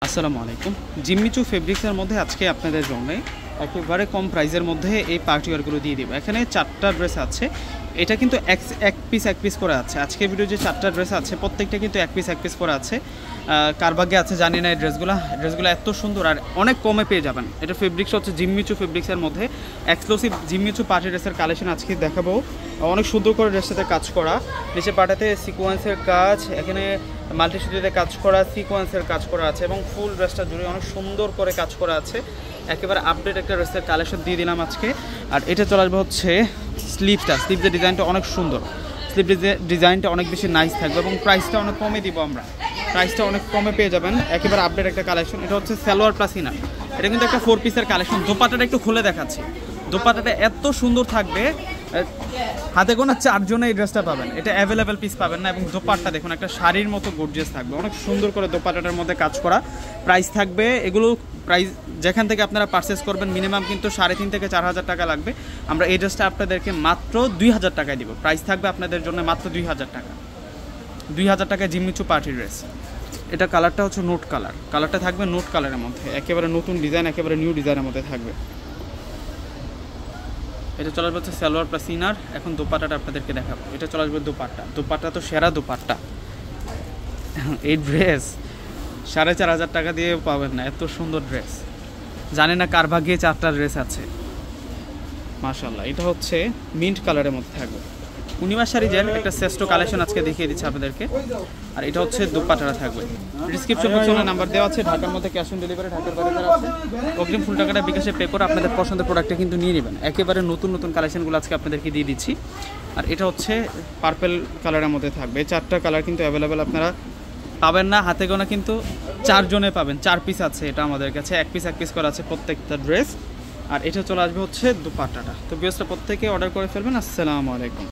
আসসালামু আলাইকুম। জিম্মি চু ফেব্রিক্সের মধ্যে আজকে আপনাদের জন্য একেবারে কম প্রাইসের মধ্যে এই পার্টি ওয়্যারগুলো দিয়ে দিব। এখানে 4টা ড্রেস আছে, এটা কিন্তু এক পিস করে আছে। আজকে ভিডিও যে 4টা ড্রেস আছে প্রত্যেকটা কিন্তু এক পিস করে আছে। কার ভাগ্যে আছে জানি না। এই ড্রেসগুলো এত সুন্দর আর অনেক কমে পেয়ে যাবেন। এটা ফেব্রিক্স হচ্ছে জিম্মি চু ফেব্রিক্সের মধ্যে এক্সক্লুসিভ জিম্মি চু পার্টি ড্রেসের কালেকশন আজকে দেখাবো। অনেক সুন্দর করে ড্রেসটাতে কাজ করা, নিচে পাটাতে সিকোয়েন্সের কাজ, এখানে মাল্টি সুতিতে কাজ করা, সিকোয়েন্সের কাজ করা আছে এবং ফুল ড্রেসটা জুড়ে অনেক সুন্দর করে কাজ করা আছে। একেবারে আপডেট একটা ড্রেসের কালেকশন দিয়ে দিলাম আজকে। আর এটা চলে আসবে হচ্ছে স্লিভসের ডিজাইনটা অনেক সুন্দর, স্লিভ ডিজাইনটা অনেক বেশি নাইস থাকবে এবং প্রাইসটা অনেক কমে দিব আমরা। প্রাইসটা অনেক কমে পেয়ে যাবেন, একেবারে আপডেট একটা কালেকশন। এটা হচ্ছে সালোয়ার প্লাস ইনার, এটা কিন্তু একটা 4 পিসের কালেকশন। দোপাট্টাটা একটু খুলে দেখাচ্ছি, দোপাট্টাটা এত সুন্দর থাকবে, হাতে গোনা 4 জনে এই ড্রেসটা পাবেন। এটা অ্যাভেলেবেল পিস পাবেন না এবং দোপাট্টা দেখুন একটা শাড়ির মতো গর্জিয়াস থাকবে, অনেক সুন্দর করে দোপাট্টাটার মধ্যে কাজ করা। প্রাইস থাকবে এগুলো প্রাইস যেখান থেকে আপনারা পারচেস করবেন মিনিমাম কিন্তু 3.5 থেকে 4,000 টাকা লাগবে। আমরা এই ড্রেসটা আপনাদেরকে মাত্র 2,000 টাকায় দিব। প্রাইস থাকবে আপনাদের জন্য মাত্র 2,000 টাকা। 2,000 টাকায় জিম্মি চু পার্টি ড্রেস। এটা কালারটা হচ্ছে নোট কালার, কালারটা থাকবে নোট কালারের মধ্যে, একেবারে নতুন ডিজাইন, একেবারে নিউ ডিজাইনের মধ্যে থাকবে। এটা চলে আসবে হচ্ছে সালোয়ার প্লাস ইনার। এখন দোপাট্টাটা আপনাদেরকে দেখাবো। এটা চলে আসবে দোপাট্টা তো সেরা দোপাট্টা। এই ড্রেস 4,500 টাকা দিয়ে পাবেন না, এত সুন্দর ড্রেস। জানি না কার ভাগ্যে 4টা ড্রেস আছে, মাশাআল্লাহ। এটা হচ্ছে মিন্ট কালারের মধ্যে থাকবে। পূর্ণিমা শাড়িজের একটা শ্রেষ্ঠ কালেকশন আজকে দেখিয়ে দিচ্ছে আপনাদেরকে। আর এটা হচ্ছে দোপাট্টাটা থাকবে। ডিসক্রিপশন বক্সে নাম্বার দেওয়া আছে, ঢাকার মধ্যে ক্যাশ অন ডেলিভারি, ঢাকার বাইরে যারা আছে অগ্রিম ফুল টাকাটা বিকাশে পে করে আপনাদের পছন্দের প্রোডাক্টটা কিন্তু নিয়ে নেবেন। একেবারে নতুন কালেকশনগুলো আজকে আপনাদেরকে দিয়ে দিচ্ছি। আর এটা হচ্ছে পার্পল কালারের মধ্যে থাকবে। 4টা কালার কিন্তু অ্যাভেলেবেল আপনারা পাবেন না, হাতে গোনা কিন্তু 4 জনে পাবেন। 4 পিস আছে এটা আমাদের কাছে, এক পিস করা আছে প্রত্যেকটা ড্রেস। আর এটা চলে আসবে হচ্ছে দোপাট্টাটা। তো ভিউয়ার্সরা প্রত্যেকে অর্ডার করে ফেলবেন। আসসালামু আলাইকুম।